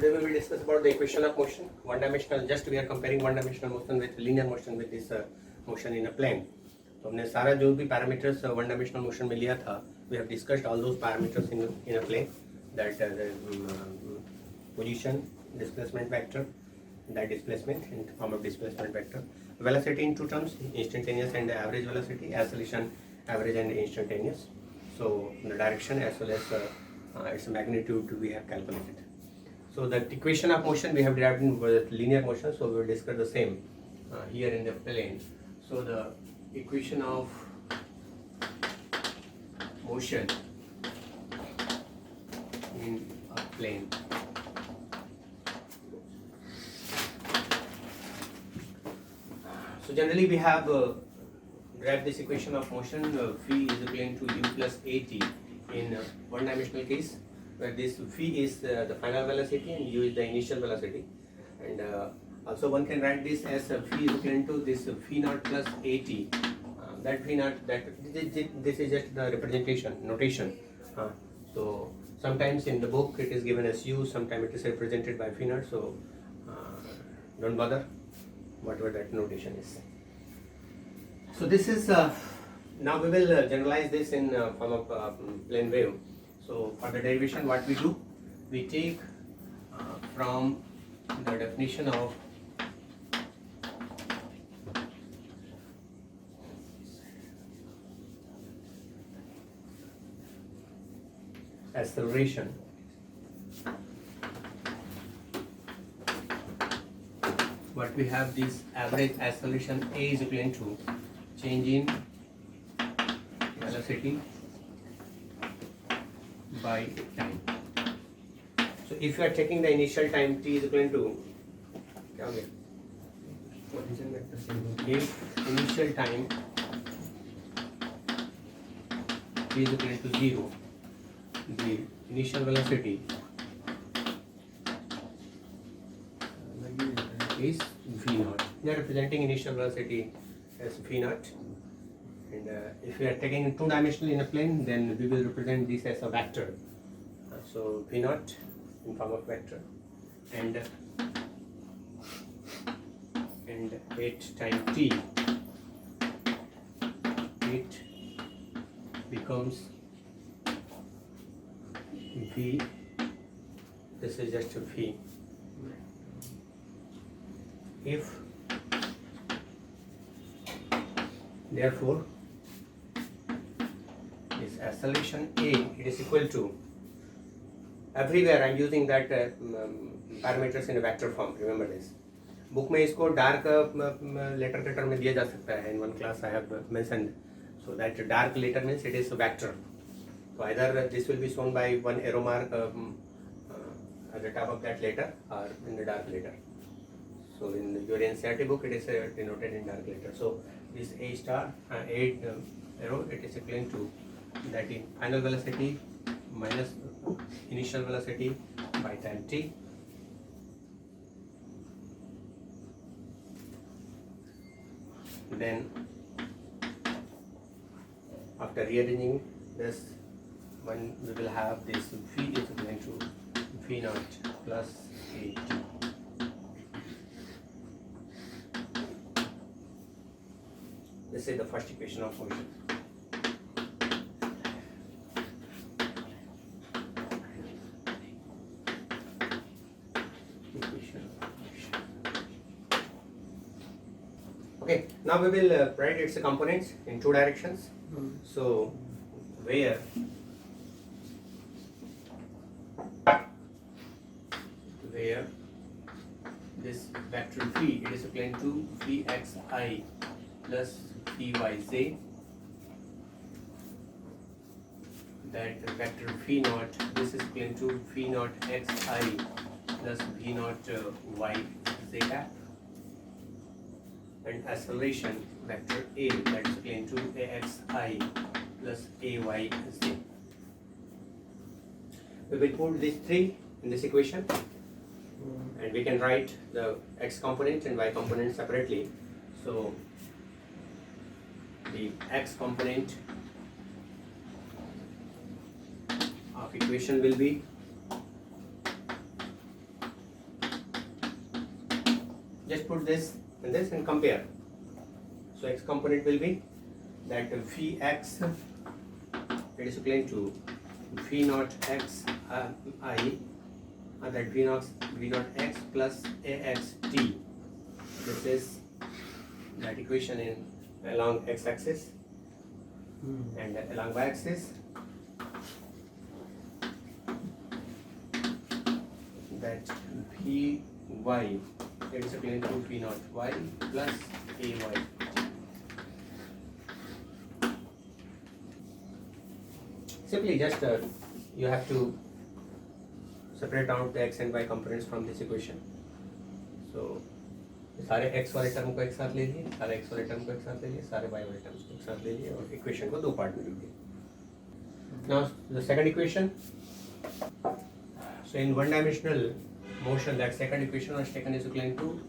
Today we will discuss about the equation of motion, one-dimensional. Just we are comparing one-dimensional motion with linear motion with this motion in a plane. तो हमने सारा जो भी parameters one dimensional motion में लिया था, we have discussed all those parameters in a plane, that position, displacement vector, that displacement in form of displacement vector, velocity in two terms, instantaneous and average velocity, acceleration, average and instantaneous. So the direction as well as its magnitude we have calculated. So the equation of motion we have derived in linear motion, so we will discuss the same here in the plane. So the equation of motion in a plane. So generally we have derived this equation of motion, phi is equal to u plus at in one dimensional case, where this phi is the final velocity and u is the initial velocity, and also one can write this as phi is equal to this phi naught plus at. That phi naught, that this is just the representation notation. So sometimes in the book it is given as u, sometimes it is represented by phi naught. So don't bother whatever that notation is. So this is now we will generalize this in form of plane wave. So for the derivation, what we do, we take from the definition of acceleration. What we have, this average acceleration a is equal to change in velocity by time. So if you are taking the initial time t is equal to, if initial time t is equal to 0, the initial velocity is v naught. We are representing initial velocity as v naught, and if we are taking it two-dimensional in a plane, then we will represent this as a vector. So v naught in form of vector, and at time t, it becomes v. This is just a v. If therefore this acceleration a, it is equal to, everywhere I am using that parameters in a vector form. Remember this. Book में इसको dark letter में दिया जा सकता है. In one class I have mentioned. So that dark letter means it is a vector. So either this will be shown by one arrow mark at the top of that letter or in the dark letter. So in your NCERT book it is denoted in dark letter. So this a star, arrow, it is equal to that in final velocity minus initial velocity by time t. Then after rearranging this one, we will have this v is equal to v naught plus at. This is the first equation of motion. Okay, now we will write its components in two directions. So where this vector phi, it is equal to phi xi plus phi yj, that vector phi naught, this is equal to phi naught xi plus v naught yj cap, and acceleration vector a, that is equal to axi plus ayj. We will put these three in this equation, and we can write the x component and y component separately. So the x component of equation will be just put this and compare. So x component will be that phi x, it is equivalent to v naught x I, that v naught x plus ax t. This is that equation in along x axis and along y axis. That v y, it is equivalent to v naught y plus ay. Simply just you have to separate out the x and y components from this equation. So सारे x वाले term को एक साथ ले लिए, सारे x वाले term को एक साथ ले लिए, सारे y वाले टर्म्स को एक साथ ले लिए और इक्वेशन को दो पार्ट में लिख दिया. Now the second equation. So in one-dimensional motion, that second equation was taken is equivalent to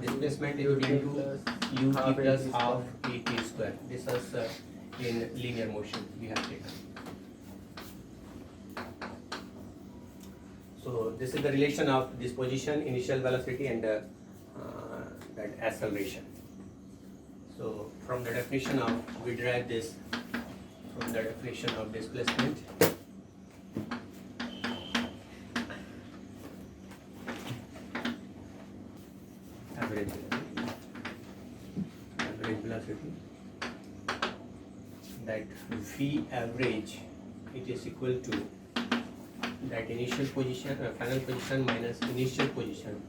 displacement is equivalent to ut plus half at square. This is in linear motion we have taken. So this is the relation of this position, initial velocity, and that acceleration. So from the definition of, we derive this from the definition of displacement. Average velocity, that v average, it is equal to that initial position, final position minus initial position.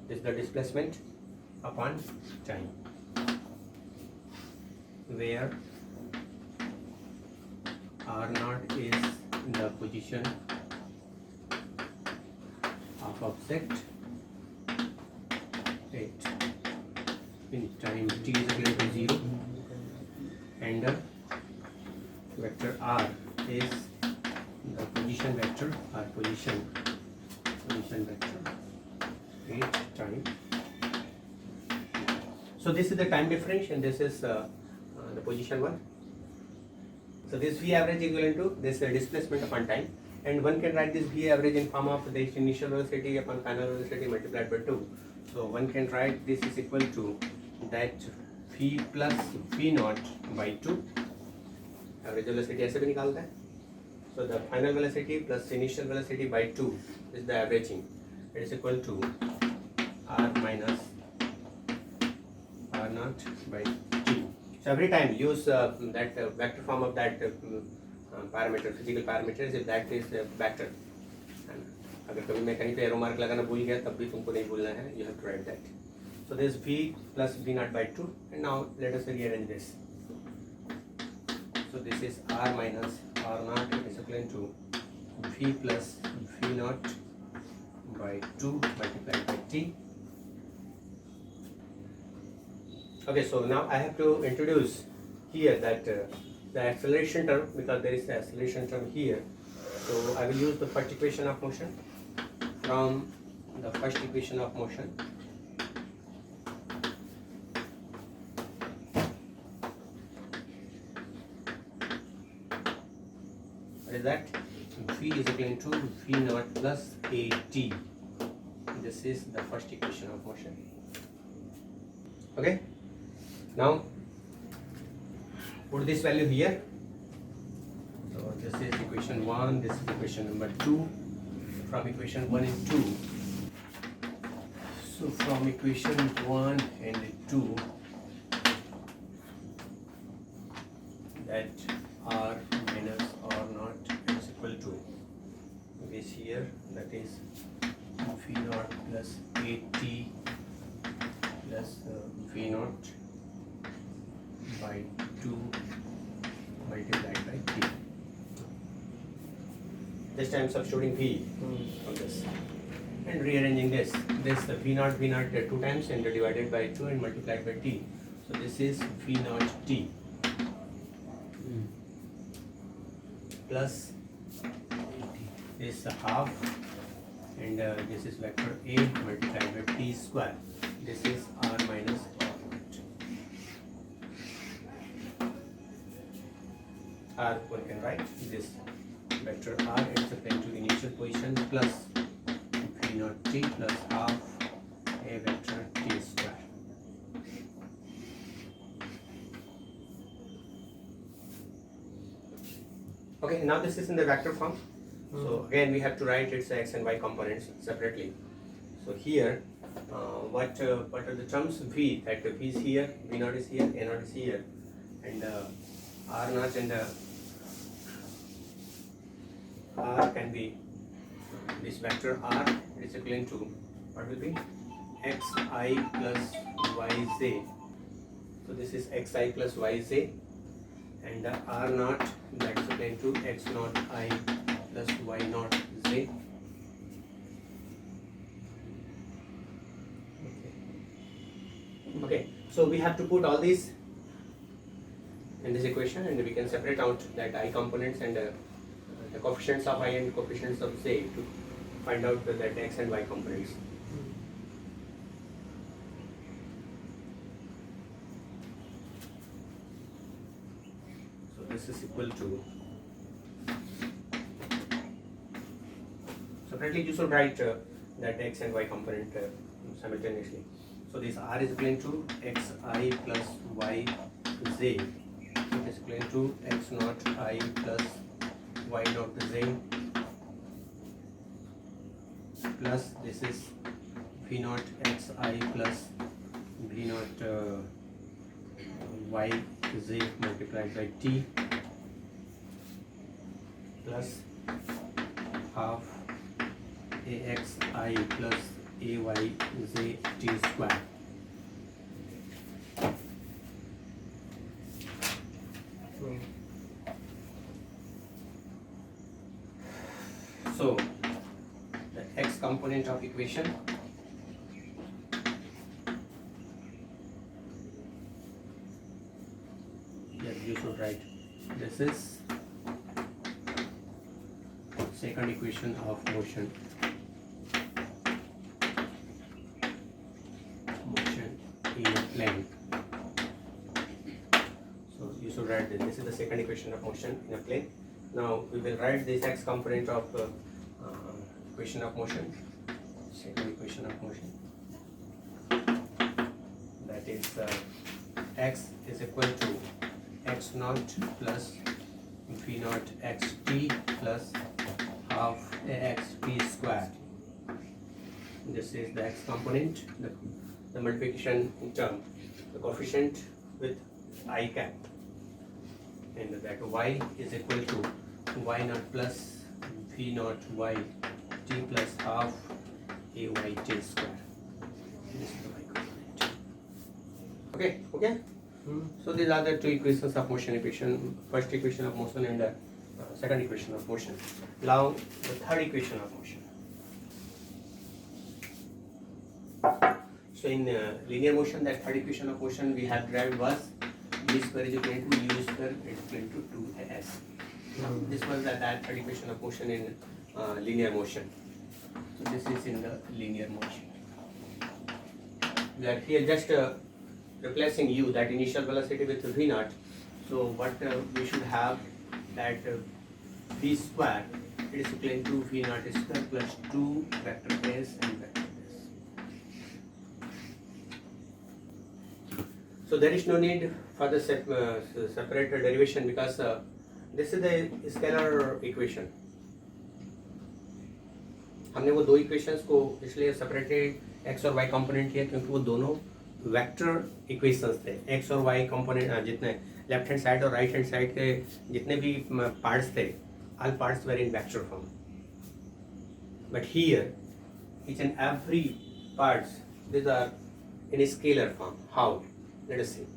This is the displacement upon time, where r naught is the position of object at in time t is equal to 0, and vector r is the position vector or position vector at time. So this is the time difference and this is the position one. So this v average is equivalent to this displacement upon time, and one can write this v average in form of the initial velocity upon final velocity multiplied by 2. So one can write this is equal to that v plus v naught by 2. Average velocity ऐसे भी निकालता है. So the final velocity plus initial velocity by 2 is the averaging. It is equal to r minus r naught by t. So every time use that vector form of that parameter, physical parameters, if that is vector. अगर कभी मैं कहीं पे arrow mark लगाना भूल गया तब भी तुमको नहीं भूलना है. You have to write that. So this v plus v naught by 2, and now let us rearrange this. So this is r minus r naught is equivalent to v plus v naught by 2 multiplied by t. Okay, so now I have to introduce here that the acceleration term, because there is the acceleration term here. So I will use the first equation of motion. From the first equation of motion, what is that? V is equal to v naught plus at. This is the first equation of motion. Okay, now put this value here. So this is equation 1, this is equation number 2. From equation 1 and 2, so from equation 1 and 2, that r minus r naught is equal to this here, that is v naught plus at plus v naught by 2 multiplied by t. This time substituting v of this and rearranging this v naught 2 times and divided by 2 and multiplied by t. So this is v naught t plus this half, and this is vector a multiplied by t square. This is r minus r naught. R one can write this vector r is equal to initial position plus v v naught t plus half a vector t square. Okay, now this is in the vector form. So again we have to write its x and y components separately. So here what are the terms? V, that v is here, v naught is here, a naught is here, and r naught and r can be this vector r is equivalent to what will be xi plus yz. So this is xi plus yz, and r naught that is equivalent to x naught I plus y naught z. Okay, so we have to put all these in this equation, and we can separate out that I components and the coefficients of I and coefficients of z to find out that x and y components. So this is equal to, separately you should write that x and y component simultaneously. So this r is equivalent to xi plus y z. It is equivalent to x naught I plus y naught z, plus this is v naught xi plus v naught y z multiplied by t, plus half axi plus ayz t square. So the x component of equation you should write, this is second equation of motion in a plane. So you should write this is the second equation of motion in a plane. Now we will write this x component of equation of motion, second equation of motion, that is x is equal to x naught plus v naught xt plus half ax p square. This is the x component, the multiplication term, the coefficient with I cap, and that y is equal to y naught plus v naught y t plus half a y t square. This is the y component. Okay. So these are the two equations of motion equation, first equation of motion and second equation of motion. Now the third equation of motion. So in linear motion, that third equation of motion we have derived was v square is equal to u square is equal to 2as. This was that third equation of motion in linear motion. So this is in the linear motion. We are here just replacing u, that initial velocity, with v naught. So what we should have, that v square is equal to v naught square plus 2 vector s and vector s. So there is no need for the separate derivation, because this is the scalar equation. हमने वो दो equations को इसलिए separated x और y component किया क्योंकि वो दोनों वेक्टर इक्वेशंस थे. x और y कंपोनेंट जितने लेफ्ट हैंड साइड और राइट हैंड साइड के जितने भी पार्ट्स थे, all parts were in vector form. But here each and every parts, these are in a scalar form. How? Let us see.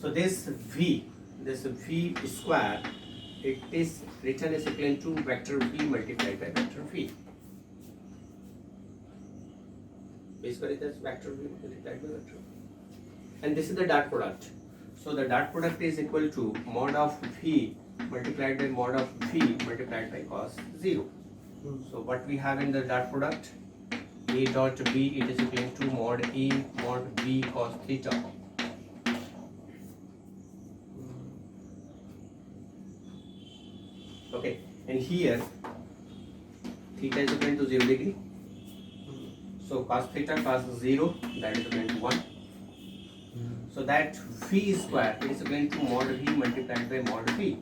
So this v square, it is written as equivalent to vector v multiplied by vector v. V square is vector v multiplied by vector v. And this is the dot product. So the dot product is equal to mod of v multiplied by mod of v multiplied by cos 0. So what we have in the dot product, a dot b, it is equal to mod a mod v cos theta. Okay, and here theta is equal to 0 degree So cos theta cos 0, that is equivalent to 1. So that phi square is equivalent to mod v multiplied by mod v.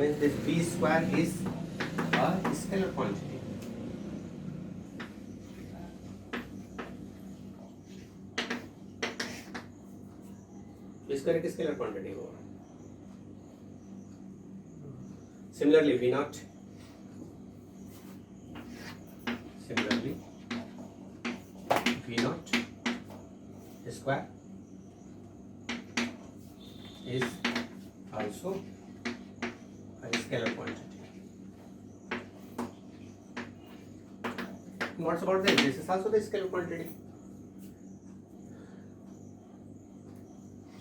Means this v square is a scalar quantity. V square एक scalar quantity होगा. Similarly, V naught. Similarly, V naught square is also a scalar quantity. What's about this? This is also the scalar quantity.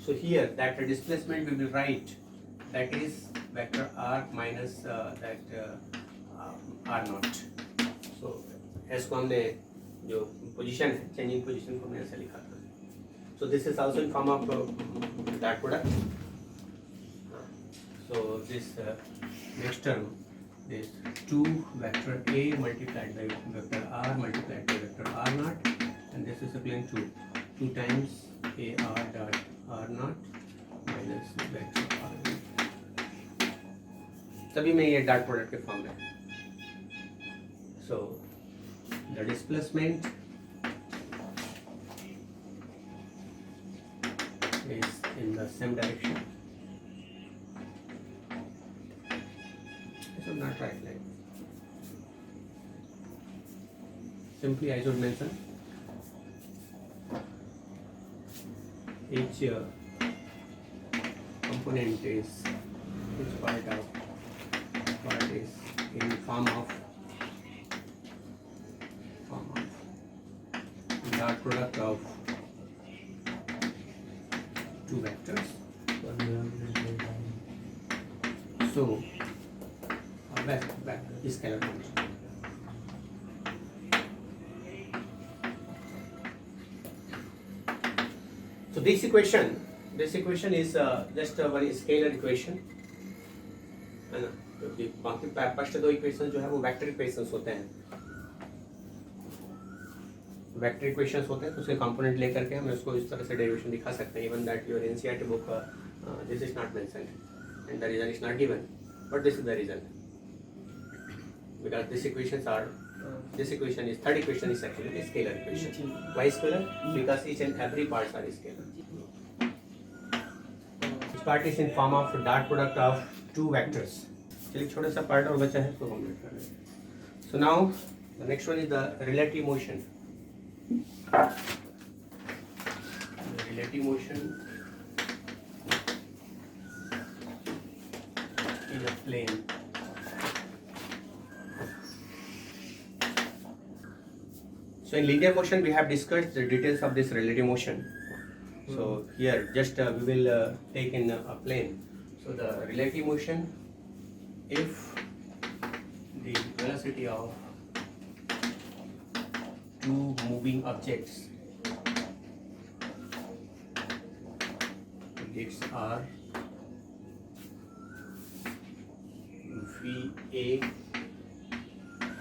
So here, that displacement we will write, that is vector r minus that r naught. So s को हमने जो position है, changing position को हमने ऐसे लिखा था. So this is also in form of dot product. So this next term, this 2 vector a multiplied by vector r multiplied by vector r naught, and this is equivalent to 2 times a r dot r naught minus vector r naught. तभी में ये dot product के form में. So the displacement is in the same direction. This is not right line. Simply I should mention each component is each part is in form of dot product of two vectors. So a vector is scalar quantity. So this equation is just a very scalar equation, है ना. क्योंकि बाकी first दो equation जो है वो vector equations होते हैं. वेक्टर इक्वेशंस होते हैं तो उसके कंपोनेंट लेकर के हम इसको इस तरह से डेरिवेशन दिखा सकते हैं. Even that your NCERT book this is not mentioned and the reason is not given, but this is the reason because this equation is third equation is actually a scalar equation. Why scalar? Because each and every parts are scalar. Each part is in form of dot product of two vectors. चलिए छोटा सा part और बचा है तो हम कर रहे हैं. So now the next one is the relative motion. The relative motion in a plane. So in linear motion we have discussed the details of this relative motion. So here just we will take in a plane. So the relative motion, if the velocity of two moving objects are VA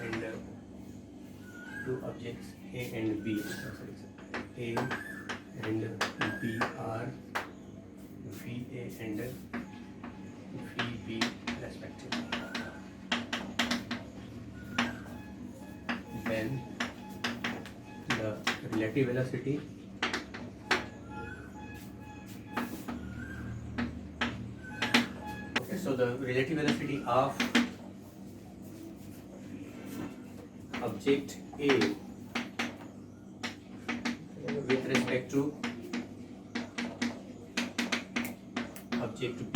and two objects A and B, A and B are VA and VB respectively. Then the relative velocity so the relative velocity of object A with respect to object B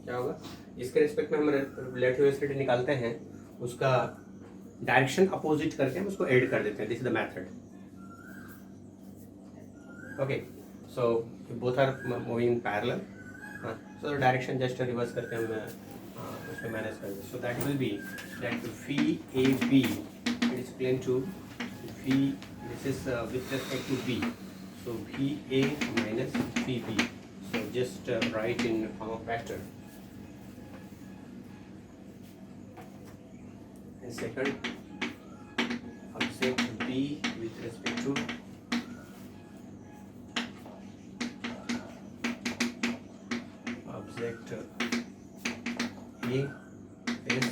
क्या होगा. इसके respect में हम relative velocity निकालते हैं, उसका direction opposite करके हम उसको ऐड कर देते हैं. This is the method. Okay, so both are moving parallel, so direction just reverse करके हम उसको मैनेज कर देते. So that will be that phi A B it is equal to phi, this is with respect to B, so phi A minus phi B. So just write in form of vector. and second object B with respect to object A is,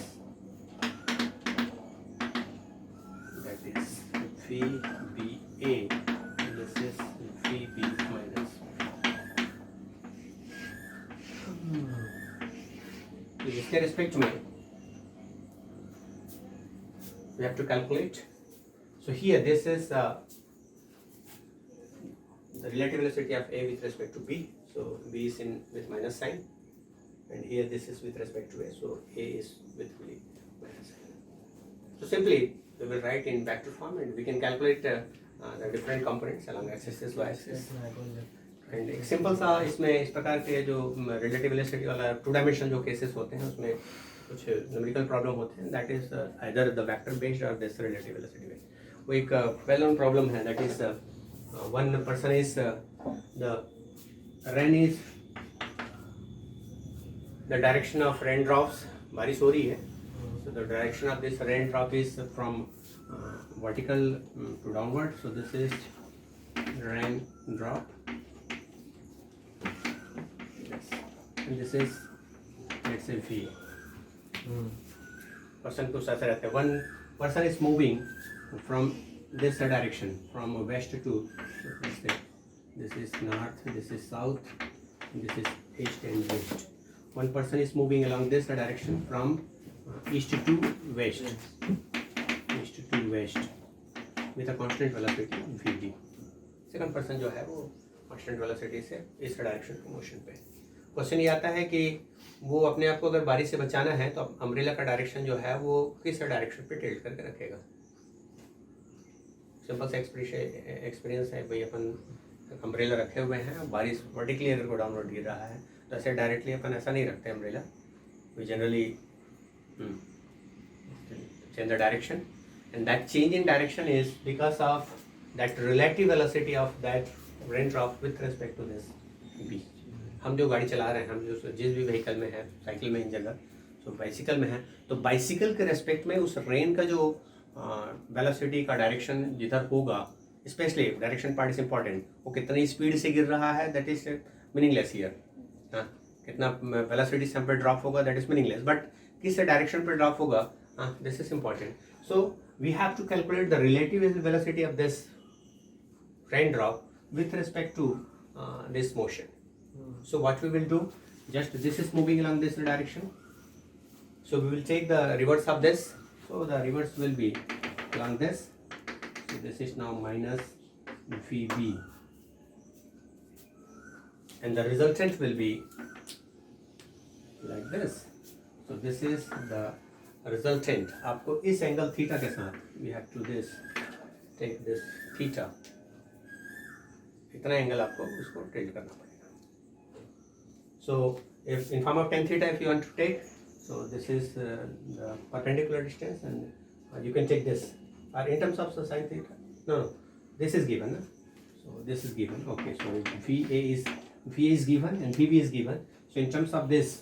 that is phi BA, this is phi B minus. तो इसके respect में we have to calculate. So here this is the relative velocity of A with respect to B. So B is in with minus sign, and here this is with respect to A. So A is with minus sign. So simply we will write in vector form, and we can calculate the different components along x-axis, y-axis. And एक simple सा इसमें इस प्रकार के जो relative velocity वाला 2 dimensional जो cases होते हैं उसमें कुछ न्यूमेरिकल प्रॉब्लम होते हैं, that is either the vector based और दिस रिलेटिव वेलोसिटी बेस्ड. वो एक वेल नोन प्रॉब्लम है, that is one person is the rain is the direction of rain drops, बारिश हो रही है, so the direction of this rain drop is from vertical to downward. So this is rain drop. This is, let's say, V. Person को साथ रहते हैं. One person is moving from this direction, from west to, let's say, this is north, this is south, this is east and west. One person is moving along this direction from east to west, east to west, with a constant velocity Vd. Second person जो है वो constant velocity से इस direction के motion पे. Question ये आता है कि वो अपने आप को अगर बारिश से बचाना है तो अम्ब्रेला का डायरेक्शन जो है वो किस डायरेक्शन पे टिल्ट करके रखेगा. सिंपल सा एक्सपीरियंस है भाई, अपन अम्ब्रेला रखे हुए हैं, बारिश वर्टिकली अगर को डाउनवर्ड गिर रहा है तो ऐसे डायरेक्टली अपन ऐसा नहीं रखते umbrella. We generally change the direction, and that change in direction is because of that relative velocity of that rain drop with respect to this B. हम जो गाड़ी चला रहे हैं, हम जो जिस भी व्हीकल में है, साइकिल में इन जगह, सो बाइसिकल में है, तो बाइसिकल के रेस्पेक्ट में उस रेन का जो वेलोसिटी का डायरेक्शन जिधर होगा, specially direction part is important. वो कितनी स्पीड से गिर रहा है दैट इज मीनिंगलेस हियर. हाँ, कितना वेलोसिटी से हम पे ड्रॉप होगा दैट इज मीनिंगलेस, बट किस डायरेक्शन पर ड्रॉप होगा, this is important. So we have to calculate the relative velocity of this rain drop with respect to this motion. So what we will do, just this is moving along this direction, so we will take the reverse of this. So the reverse will be along this, so this is now minus Vb, and the resultant will be like this. So this is the resultant. आपको इस angle theta के साथ we have to this take this theta, इतना angle आपको उसको tilt करना पड़ेगा. So if in form of tan theta if you want to take, so this is the perpendicular distance, and you can take this, or in terms of sin theta, no, this is given, so this is given. Okay, so VA is given and VB is given. So in terms of this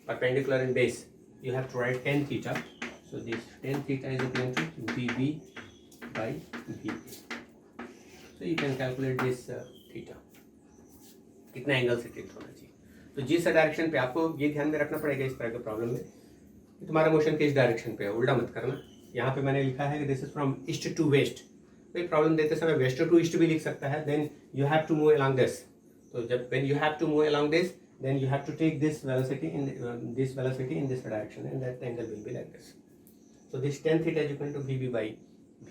perpendicular and base, you have to write tan theta. So this tan theta is equal to VB by VA. So you can calculate this theta. कितना angle से tilt होना चाहिए. तो जिस direction पे, आपको ये ध्यान में रखना पड़ेगा इस तरह के प्रॉब्लम में, तुम्हारा मोशन किस डायरेक्शन पे है, उल्टा मत करना. यहाँ पे मैंने लिखा है कि this is from east to west. कोई प्रॉब्लम देते समय वेस्ट टू ईस्ट भी लिख सकता है. Then you have to move along this. तो जब when you have to move along this, then you have to take this velocity in this direction, and that angle will be like this. So this tan theta is equal to VB by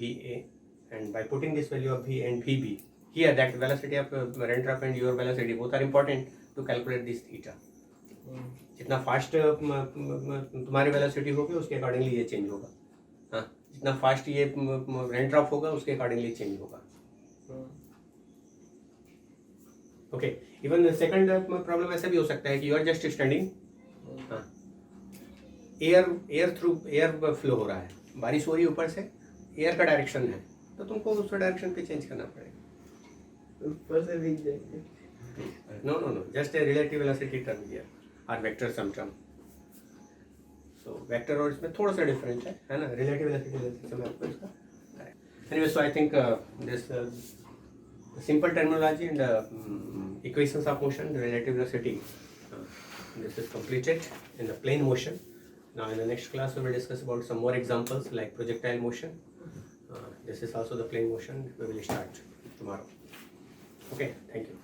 VA, and by putting this value of V and VB here, that velocity of rain drop and your velocity both are important to calculate this theta. जितना fast तुम्हारी velocity होगी उसके accordingly ये change होगा. हाँ, जितना fast ये rain drop होगा उसके अकॉर्डिंगली चेंज होगा. ओके, इवन सेकंड प्रॉब्लम ऐसा भी हो सकता है कि यू आर जस्ट स्टैंडिंग, हाँ, एयर फ्लो हो रहा है, बारिश हो रही है, ऊपर से एयर का डायरेक्शन है, तो तुमको उस डायरेक्शन पे चेंज करना पड़ेगा. ऊपर से भीग जाएंगे. No, just a relative velocity term here, or vector sum term. So vector और इसमें थोड़ा सा डिफरेंस है ना, रिलेटिव वेलोसिटी मैं आपको इसका anyway, so I think this simple terminology and equations of motion, the relative velocity, this is completed in the plane motion. Now in the next class we will discuss about some more examples like projectile motion. This is also the plane motion. We will start tomorrow. Okay, thank you.